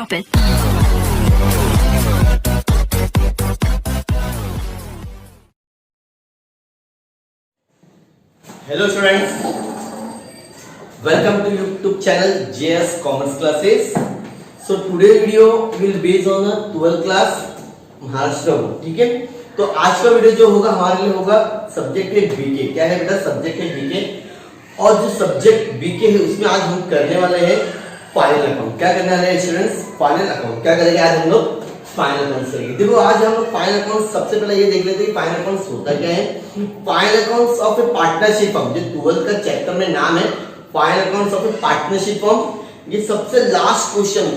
Stop it. Hello students, welcome to YouTube channel JS Commerce Classes. So today video will based on the 12th class Maharashtra board. ठीक है, तो आज का video जो होगा हमारे लिए होगा सब्जेक्ट है बीके. क्या है बेटा? सब्जेक्ट है बीके. और जो सब्जेक्ट बीके है उसमें आज हम करने वाले हैं फाइनल अकाउंट. क्या करने वाले हैं स्टूडेंट्स? Final account. क्या करेंगे आज हम लोग? फाइनल अकाउंट करेंगे. देखो आज हम लोग फाइनल अकाउंट सबसे पहले ये देख लेते हैं फाइनल अकाउंट्स होता क्या है. Final accounts of A partnership firm, जो 12th का चैप्टर में नाम है final accounts of A partnership firm. ये सबसे लास्ट क्वेश्चन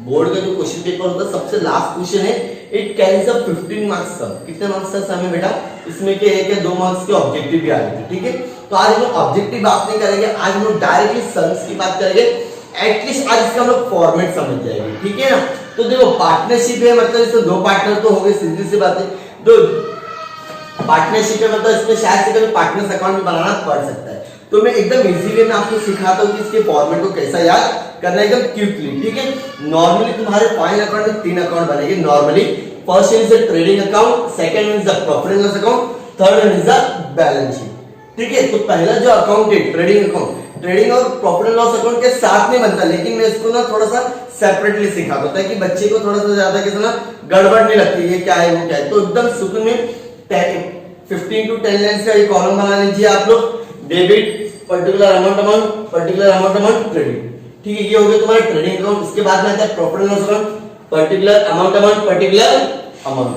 बोर्ड का जो क्वेश्चन पेपर होता है सबसे लास्ट क्वेश्चन है. इट कैरीज अप 15 मार्क्स सम. कितने मार्क्स का सम है बेटा? इसमें के एक या दो मार्क्स के ऑब्जेक्टिव भी आ जाते हैं. ठीक है, तो आज हम लोग ऑब्जेक्टिव बात नहीं करेंगे, आज हम लोग डायरेक्टली सम्स की बात करेंगे. एटलीस्ट आज इसका हम लोग फॉर्मेट समझ जाएंगे. ठीक है ना. तो देखो पार्टनरशिप है मतलब इसमें दो पार्टनर तो हो गए, सीधी सी बात है. दो पार्टनरशिप है मतलब इसमें शायद से कभी पार्टनर्स अकाउंट भी बनाना पड़ सकता है. तो मैं एकदम इजी वे में आपको सिखाता हूँ कि इसके फॉर्मेट को कैसा याद करना एकदम क्विकली. ठीक है, नॉर्मली तुम्हारे फाइनल अकाउंट में 3 अकाउंट बनेंगे normally. First is the trading account, second is the profit and loss account, third is the balance sheet. ठीक है, तो पहला जो अकाउंट है ट्रेडिंग अकाउंट, ट्रेडिंग और प्रॉफिट एंड लॉस अकाउंट के साथ में बनता है, लेकिन मैं इसको ना थोड़ा सा सेपरेटली सिखाता हूं ताकि बच्चे को थोड़ा सा ज्यादा किसी ना गड़बड़ नहीं लगती है क्या है वो क्या है. तो एकदम सुकून में 15 to 10 लाइंस का ये कॉलम बना लीजिए आप लोग. Debit particular amount credit. ठीक है, ये हो गया तुम्हारा ट्रेडिंग अकाउंट. उसके बाद में आता है profit and loss account, particular amount.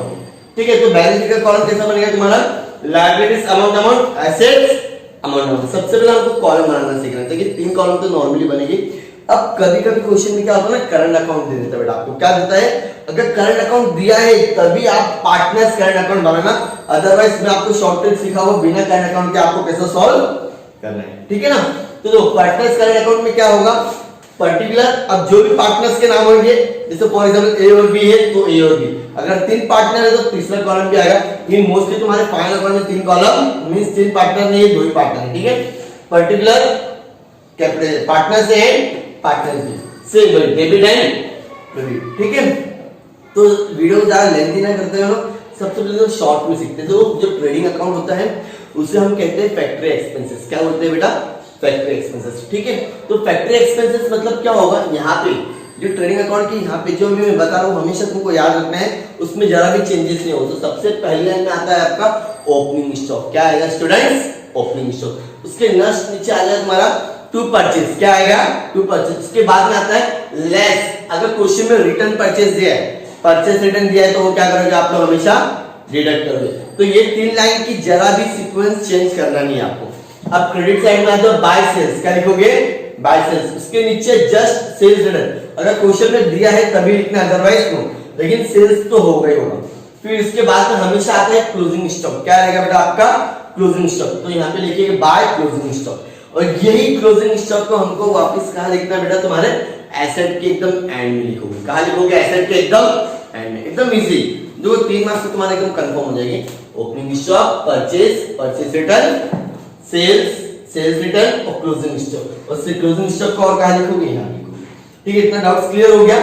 ठीक है, तो बैलेंस शीट का कॉलम कैसा बनेगा तुम्हारा? Liabilities amount, assets amount. सबसे पहले हमको कॉलम बनाना सीखना है ताकि 3 कॉलम तो नॉर्मली बनेगी. अब कभी-कभी क्वेश्चन में क्या होता है ना, करंट अकाउंट दे देता है बेटा आपको. क्या देता है? अगर करंट अकाउंट दिया है तभी आप पार्टनर्स करंट अकाउंट बनाना, अदरवाइज मैं आपको शॉर्ट ट्रिक सिखाऊंगा बिना करंट अकाउंट के आपको कैसे सॉल्व करना है. ठीक है ना. तो देखो पार्टनर्स करंट अकाउंट में क्या होगा, पर्टिकुलर. अब जो भी पार्टनर्स के नाम होंगे, जैसे फॉर एग्जांपल ए और बी है तो ए और बी. अगर 3 पार्टनर है तो तीसरा कॉलम भी आएगा. ये मोस्टली तुम्हारे फाइनल अकाउंट में 3 कॉलम मींस 3 पार्टनर नहीं है, 2 ही पार्टनर है. ठीक है, पर्टिकुलर कैपिटल पार्टनर से है, पार्टनर से डेबिट एंड क्रेडिट. ठीक है, तो वीडियो ज्यादा लेंथी ना करते हो. सबसे पहले तो शॉर्ट में सीखते हैं. तो जो ट्रेडिंग अकाउंट होता है उसे हम कहते हैं फैक्ट्री एक्सपेंसेस. क्या बोलते हैं बेटा? Factory expenses. ठीक है, तो फैक्ट्री एक्सपेंसेस मतलब क्या होगा, यहाँ पे जो ट्रेडिंग अकाउंट की यहाँ पे जो भी मैं बता रहा हूँ हमेशा तुमको याद रखना है, उसमें जरा भी चेंजेस नहीं हो. तो सबसे पहले में आता है आपका ओपनिंग स्टॉक. क्या आएगा स्टूडेंट्स? Opening stock. उसके नेक्स्ट नीचे आ जाएगा तुम्हारा टू परचेज. क्या आएगा? To purchase. उसके बाद में आता है लेस. अगर क्वेश्चन में रिटर्न परचेज दिया है, परचेज रिटर्न दिया है तो वो क्या करोगे आप लोग? हमेशा डिडक्ट करोगे. तो ये 3 लाइन की जरा भी सीक्वेंस चेंज करना नहीं है आपको. अब क्रेडिट साइड में आता है बाय सेल्स. क्या लिखोगे? By sales. उसके नीचे जस्ट सेल्स रिटर्न. अगर क्वेश्चन में दिया है तभी लिखना, अदरवाइज नो, लेकिन सेल्स तो हो गई होगा. फिर इसके बाद में हमेशा आता है क्लोजिंग स्टॉक. क्या रहेगा बेटा आपका? Closing stock. तो यहाँ पे लिखिएगा बाय क्लोजिंग स्टॉक. और यही क्लोजिंग स्टॉक को हमको वापस कहां लिखना बेटा? तुम्हारे एसेट के एकदम एंड में लिखोगे. कहां लिखोगे? एसेट के एकदम एंड में. एकदम इजी. जो 3 मार्क्स तुम्हारे एकदम कंफर्म हो जाएगी. Opening stock, purchase return, sales return और क्लोजिंग स्टॉक. और से क्लोजिंग स्टॉक को और कहां लिखोगे? यहां लिखोगे. ठीक है, इतना डाउट्स क्लियर हो गया.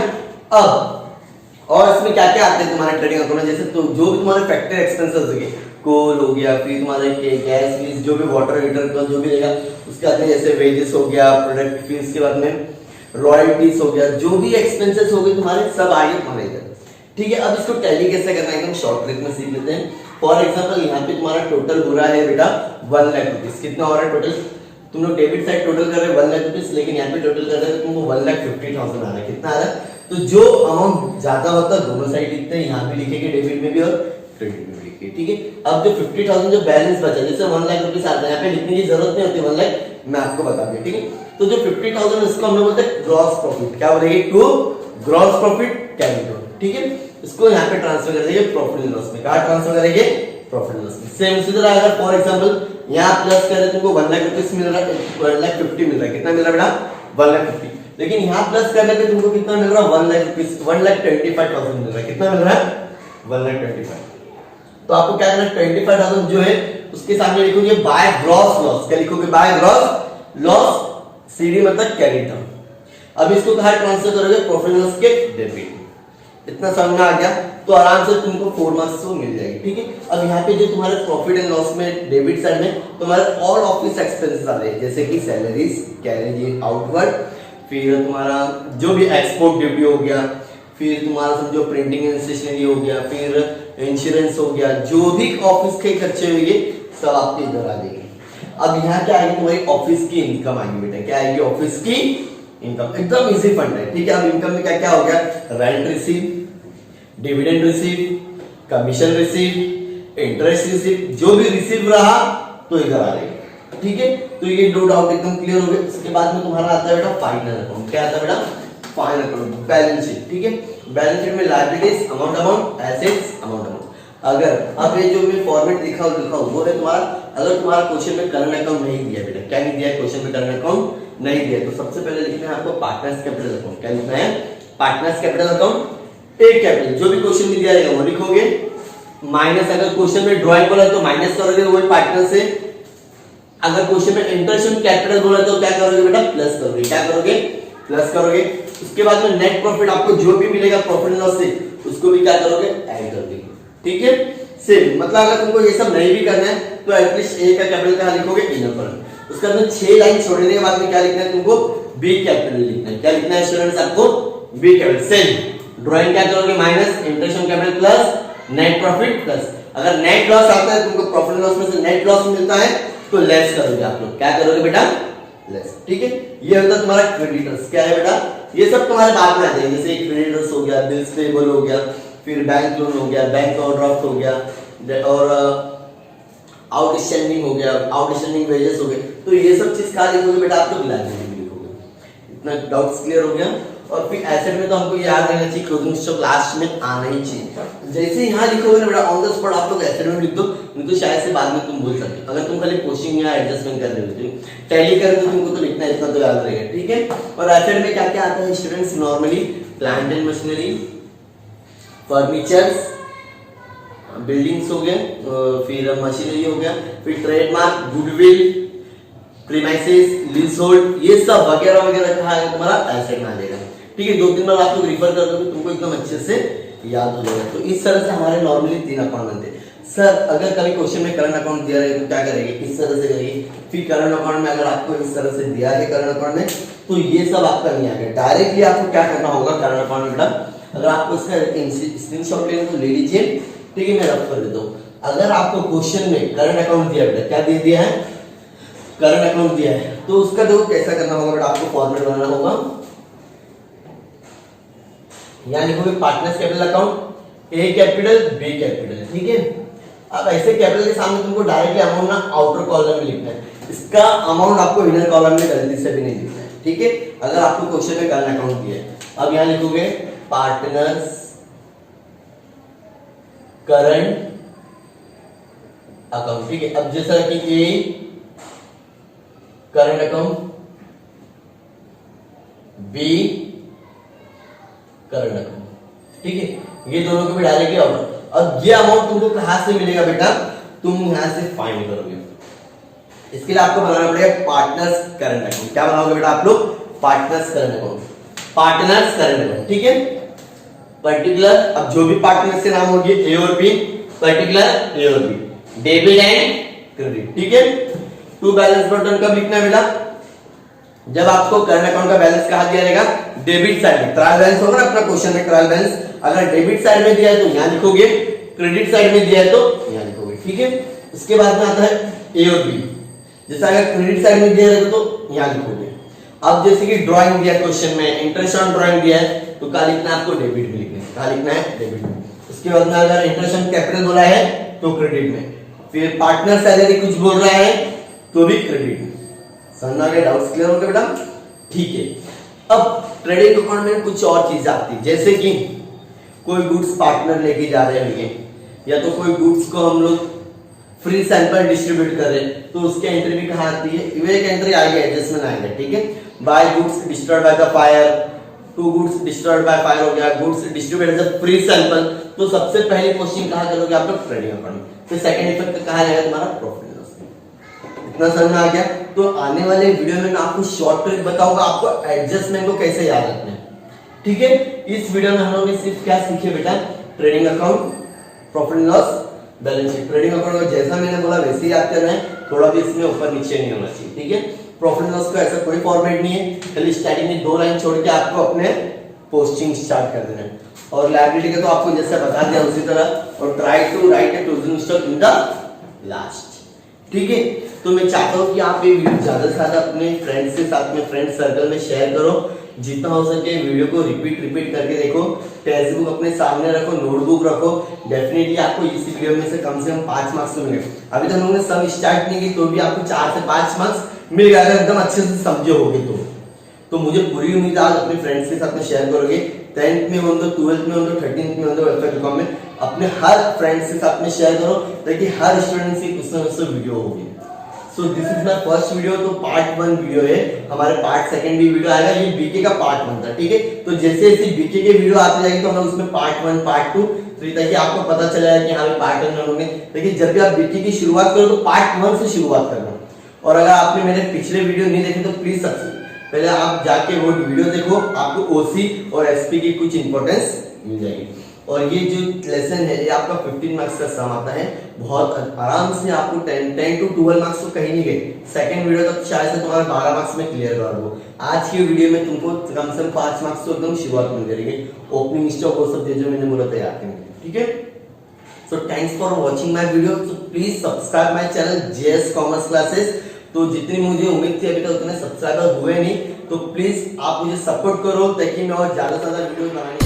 अब और इसमें क्या क्या आते हैं तुम्हारे ट्रेडिंग अकाउंट में, जैसे तो जो भी तुम्हारे फैक्ट्री एक्सपेंसेस होंगे, कोल हो गया, फिर तुम्हारे गैस फीस, जो भी वाटर हीटर का जो भी रहेगा, उसके बाद में जैसे वेजेस हो गया, प्रोडक्ट फीस के बाद में रॉयल्टीज हो गया, जो भी एक्सपेंसेस हो गए तुम्हारे सब आगे तुम्हारे इधर. ठीक है, अब इसको टैली कैसे करना है एकदम शॉर्ट ट्रिक में सीख लेते हैं. फॉर एग्जांपल यहाँ पे तुम्हारा टोटल हो रहा है बेटा 1 लाख रुपीस. कितना हो रहा है टोटल? तुम लोग डेबिट साइड टोटल कर रहे हो 1 लाख रुपीस, लेकिन यहाँ पे टोटल कर रहे हो तो तुमको 1,50,000 आ रहा है. कितना आ रहा है? तो जो अमाउंट ज्यादा होता है दोनों साइड लिखते हैं. यहाँ भी लिखेंगे डेबिट में भी और क्रेडिट में भी लिखेंगे. ठीक है, अब जो 50,000 जो बैलेंस बचा, जैसे 1 लाख रुपीस आता है, यहाँ पे लिखने की जरूरत नहीं होती. 1 लाख मैं आपको बता दिया. ठीक है, तो जो 50,000 इसको हम लोग बोलते हैं ग्रॉस प्रॉफिट. क्या बोलेंगे? To gross profit capital. ठीक है, इसको यहाँ पे ट्रांसफर कर देंगे प्रॉफिट एंड लॉस में. कहाँ ट्रांसफर करेंगे? प्रॉफिट एंड लॉस में. सेम इसी तरह अगर फॉर एग्जांपल यहाँ प्लस कर रहे तुमको 1 लाख रुपीस मिल रहा है, 1,50,000 मिल रहा है. कितना मिल रहा है बेटा? 1,50,000. लेकिन यहाँ प्लस करने पे तुमको कितना मिल रहा है? 1 लाख रुपीस, 1,25,000 मिल रहा है. कितना मिल रहा है? 1,25,000. तो आपको क्या करना है? 25,000 जो है उसके सामने लिखोगे बाय ग्रॉस लॉस. क्या लिखोगे? By gross loss. सीडी मतलब कैरी डाउन. अब इसको कहाँ ट्रांसफर करोगे, प्रॉफिट एंड लॉस के डेबिट। इतना समझ में आ गया, तो आराम से तुमको 4 मार्क्स तो मिल जाएगी, ठीक है। अब यहाँ पे जो तुम्हारे प्रॉफिट एंड लॉस में डेबिट साइड में तुम्हारे ऑल ऑफिस एक्सपेंसेस आ रहे हैं, जैसे कि सैलरीज, कैरेज आउटवर्ड, फिर तुम्हारा जो भी एक्सपोर्ट ड्यूटी हो गया, फिर तुम्हारा समझो प्रिंटिंग एंड स्टेशनरी हो गया, फिर इंश्योरेंस हो गया, जो भी ऑफिस के खर्चे होंगे सब आपके इधर आ जाएंगे। अब यहाँ क्या आएगी, तुम्हारी ऑफिस की इनकम आएगी बेटा, क्या आएगी, ऑफिस की इनकम। एकदम इजी फंड है, ठीक है। अब इनकम में क्या क्या हो गया, rent receive, dividend receive, commission receive, interest receive, जो भी रिसीव रहा तो इधर आ जाएगा, ठीक है। तो ये नो डाउट एकदम क्लियर हो गया। उसके बाद में तुम्हारा आता है बेटा फाइनल अकाउंट। क्या आता है बेटा, फाइनल अकाउंट, बैलेंस शीट, ठीक है। बैलेंस शीट में लायबिलिटीज, अमाउंट, एसेट्स, अमाउंट। अगर अब ये जो मैं फॉर्मेट लिखा हूं वो है तुम्हारा, अगर तुम्हारा क्वेश्चन में करंट अकाउंट नहीं दिया बेटा, क्या नहीं दिया क्वेश्चन में, करंट अकाउंट नहीं दिया, तो सबसे पहले लिखना है आपको पार्टनर्स कैपिटल अकाउंट। क्या लिखना है, पार्टनर्स कैपिटल अकाउंट, एक कैपिटल, जो भी क्वेश्चन में दिया रहेगा वो लिखोगे, माइनस, अगर क्वेश्चन में ड्राइंग बोला तो माइनस करोगे वही पार्टनर से, अगर क्वेश्चन में इंटरेस्ट कैपिटल बोला तो क्या करोगे बेटा, प्लस करोगे। क्या करोगे, प्लस करोगे। उसके बाद में नेट प्रॉफिट आपको जो भी मिलेगा प्रॉफिट एंड लॉस से, उसको भी क्या करोगे, ऐड कर देंगे, ठीक है। सेम मतलब अगर तुमको ये सब नहीं भी करना है तो एटलीस्ट ए का कैपिटल कहां लिखोगे, इनर पर। उसके बाद में 6 लाइन छोड़ने के बाद में क्या लिखना है तुमको, बी कैपिटल लिखना है। क्या लिखना है स्टूडेंट्स आपको, बी कैपिटल। सेम ड्राइंग क्या करोगे, minus, interest on capital plus, net profit plus. अगर नेट लॉस आता है तुमको प्रॉफिट एंड लॉस में से नेट लॉस मिलता है तो लेस करोगे आप लोग। क्या करोगे बेटा, लेस, ठीक है। ये होता है तुम्हारा क्रेडिटर्स। क्या है बेटा, ये सब तुम्हारे बाद में आ जाएंगे, जैसे क्रेडिटर्स हो गया, बिल्स पेबल हो गया, फिर बैंक लोन हो गया, बैंक ओवरड्राफ्ट हो गया, और आउटस्टैंडिंग हो गया, आउटस्टैंडिंग वेजेस हो गए। तो ये सब चीज कहां लिखोगे बेटा, आप लोग लाइबिलिटी लिखोगे। इतना डाउट्स क्लियर हो गया। और फिर एसेट में तो हमको याद रहना चाहिए, क्लोजिंग स्टॉक लास्ट में आना ही चाहिए। जैसे यहाँ लिखोगे ना बेटा ऑन द स्पॉट आप लोग एसेट में लिख दो, नहीं तो शायद से बाद में तुम भूल सकते हो। अगर तुम खाली पोस्टिंग या एडजस्टमेंट कर रहे हो, टैली कर रहे हो, तुमको तो लिखना है, इतना तो याद रहेगा, ठीक है। और एसेट में क्या क्या आता है students, normally plant and machinery, furnitures, buildings हो गए, फिर मशीनरी हो गया, फिर ट्रेडमार्क, गुडविल, प्रीमाइसेस, लीजहोल्ड, ये सब वगैरह वगैरह कहा है तुम्हारा एसेट में आ जाएगा, ठीक है। 2-3 बार आप लोग रिफर कर दोगे तुमको एकदम अच्छे से याद हो जाएगा। तो इस तरह से हमारे नॉर्मली 3 अकाउंट बनते हैं। सर अगर कभी क्वेश्चन में करंट अकाउंट दिया रहे तो क्या करेंगे, इस तरह से करेंगे। फिर करंट अकाउंट में अगर आपको इस तरह से दिया है करंट अकाउंट में, तो ये सब आपका नहीं आएगा। डायरेक्टली आपको क्या करना होगा करंट अकाउंट में बेटा, अगर आपको इसका स्क्रीनशॉट लेना तो ले लीजिए, ठीक है, मैं रफ कर देता हूँ। अगर आपको क्वेश्चन में करंट अकाउंट दिया बेटा, क्या दे दिया है, करंट अकाउंट दिया है, तो उसका देखो कैसा करना होगा बेटा, आपको फॉर्मेट बनाना होगा। यहाँ लिखोगे पार्टनर्स कैपिटल अकाउंट, ए कैपिटल, बी कैपिटल, ठीक है। अब ऐसे कैपिटल के सामने तुमको डायरेक्टली अमाउंट ना आउटर कॉलम में लिखना है, इसका अमाउंट आपको इनर कॉलम में गलती से भी नहीं लिखना है, ठीक है। अगर आपको क्वेश्चन में करंट अकाउंट दिया है, अब यहाँ लिखोगे पार्टनर्स करंट अकाउंट, ठीक है। अब जैसा कि A current account, B current account, ठीक है। ये दोनों को भी डायरेक्टली आउट। अब ये अमाउंट तुमको कहां से मिलेगा बेटा, तुम यहां से फाइंड करोगे। इसके लिए आपको बनाना पड़ेगा पार्टनर्स करंट अकाउंट। क्या बनाओगे बेटा आप लोग, partners current account, partners current account, ठीक है। पर्टिकुलर, अब जो भी पार्टनर्स के नाम होंगे ए और बी, पर्टिकुलर ए और बी, डेबिट एंड क्रेडिट, ठीक है। टू बैलेंस बटन कब लिखना है बेटा, जब आपको करंट अकाउंट का बैलेंस कहां दिया रहेगा, डेबिट साइड में। ट्रायल बैलेंस होगा ना अपना क्वेश्चन में, ट्रायल बैलेंस अगर डेबिट साइड में दिया है तो यहां लिखोगे, क्रेडिट साइड में दिया है तो यहां लिखोगे, ठीक है। उसके बाद में आता है ए और बी, जैसे अगर क्रेडिट साइड में दिया है तो यहां लिखोगे। अब जैसे कि ड्राइंग दिया क्वेश्चन में, इंटरेस्ट ऑन ड्राइंग दिया है तो क्या लिखना है आपको, डेबिट में लिखना है। क्या लिखना है, डेबिट में। उसके बाद में अगर इंटरेस्ट ऑन कैपिटल बोला है तो क्रेडिट में, फिर पार्टनर सैलरी कुछ बोल रहा है तो भी क्रेडिट में। समझ आ गया, डाउट्स क्लियर हो गए बेटा, ठीक है। अब ट्रेडिंग अकाउंट में कुछ और चीज आती है, जैसे कि कोई गुड्स पार्टनर लेके जा रहे हैं, या तो कोई गुड्स को हम लोग फ्री सैंपल डिस्ट्रीब्यूट कर रहे हैं, तो उसके एंट्री भी कहां आती है, एक एंट्री आएगी, एडजस्टमेंट आएगा, ठीक है। By goods destroyed by the fire, to goods destroyed by fire हो गया, goods distributed as free sample. तो सबसे पहली पोस्टिंग कहां करोगे आप लोग, ट्रेडिंग अकाउंट में। फिर सेकंड इफेक्ट कहां रहेगा तुम्हारा, प्रॉफिट एंड लॉस में। इतना समझ में आ गया। तो आने वाले वीडियो में मैं आपको शॉर्ट ट्रिक बताऊंगा आपको एडजस्टमेंट को कैसे याद रखना है, ठीक है। इस वीडियो में हम लोग ने सिर्फ क्या सीखे बेटा, trading account, profit and loss, balance sheet. Trading account को जैसा मैंने बोला वैसे ही याद करना है, थोड़ा भी इसमें ऊपर नीचे नहीं होना चाहिए, ठीक है। प्रॉफिट एंड लॉस का ऐसा कोई फॉर्मेट नहीं है, खाली स्टार्टिंग में 2 लाइन छोड़ के आपको अपने पोस्टिंग स्टार्ट कर देना है। और लायबिलिटी का तो आपको जैसे बता दिया उसी तरह, और try to write a closing stock in the last, ठीक है। तो मैं चाहता हूँ कि आप ये वीडियो ज्यादा से ज्यादा अपने फ्रेंड्स के साथ में, फ्रेंड सर्कल में शेयर करो, जितना हो सके वीडियो को रिपीट करके देखो, टेक्स्ट बुक अपने सामने रखो, नोटबुक रखो, डेफिनेटली आपको इस वीडियो में से कम 5 मार्क्स तो मिलेंगे। अभी तक हम लोगों ने सब स्टार्ट नहीं की तो भी आपको 4 से 5 मार्क्स मिल गया, अगर एकदम अच्छे से समझे होगे तो मुझे पूरी उम्मीद है आज अपने फ्रेंड्स के साथ में शेयर करोगे। 10th में हो तो 12th में हो तो 13th में हो तो वेलफेयर में अपने हर फ्रेंड्स के साथ में शेयर करो, ताकि हर स्टूडेंट की कुछ ना कुछ वीडियो होगी। So this is my first video, तो पार्ट 1 वीडियो है, हमारे पार्ट 2 भी वीडियो आएगा, ये बीके का पार्ट 1 था, ठीक है। तो जैसे जैसे बीके के वीडियो आते जाएंगे तो हम लोग उसमें पार्ट 1, पार्ट 2, ताकि आपको पता चल जाए कि हाँ पार्ट 1 में हम लोग ने, लेकिन जब भी आप बीके की शुरुआत करो तो पार्ट 1 से शुरुआत करना। और अगर आपने मेरे पिछले वीडियो नहीं देखे तो प्लीज पहले आप जाके वो वीडियो देखो, आपको ओसी और एसपी की कुछ इंपॉर्टेंस मिल जाएगी। और ये जो लेसन है ये आपका 15 मार्क्स का सम आता है, बहुत आराम से आपको 10 to 12 मार्क्स तो कहीं नहीं गए, सेकंड वीडियो तक शायद से तुम्हारा 12 मार्क्स में क्लियर कर दो। आज की वीडियो में तुमको कम से कम 5 मार्क्स तो एकदम शुरुआत में मिलेगी, ओपनिंग स्टॉक वो सब जो मैंने बोला तैयार करेंगे, ठीक है। So thanks for watching my video. So please subscribe my channel JS commerce classes. तो जितनी मुझे उम्मीद थी अभी तक उतने सब्सक्राइबर हुए नहीं, तो प्लीज आप मुझे सपोर्ट करो ताकि मैं और ज्यादा से ज्यादा वीडियो बनाने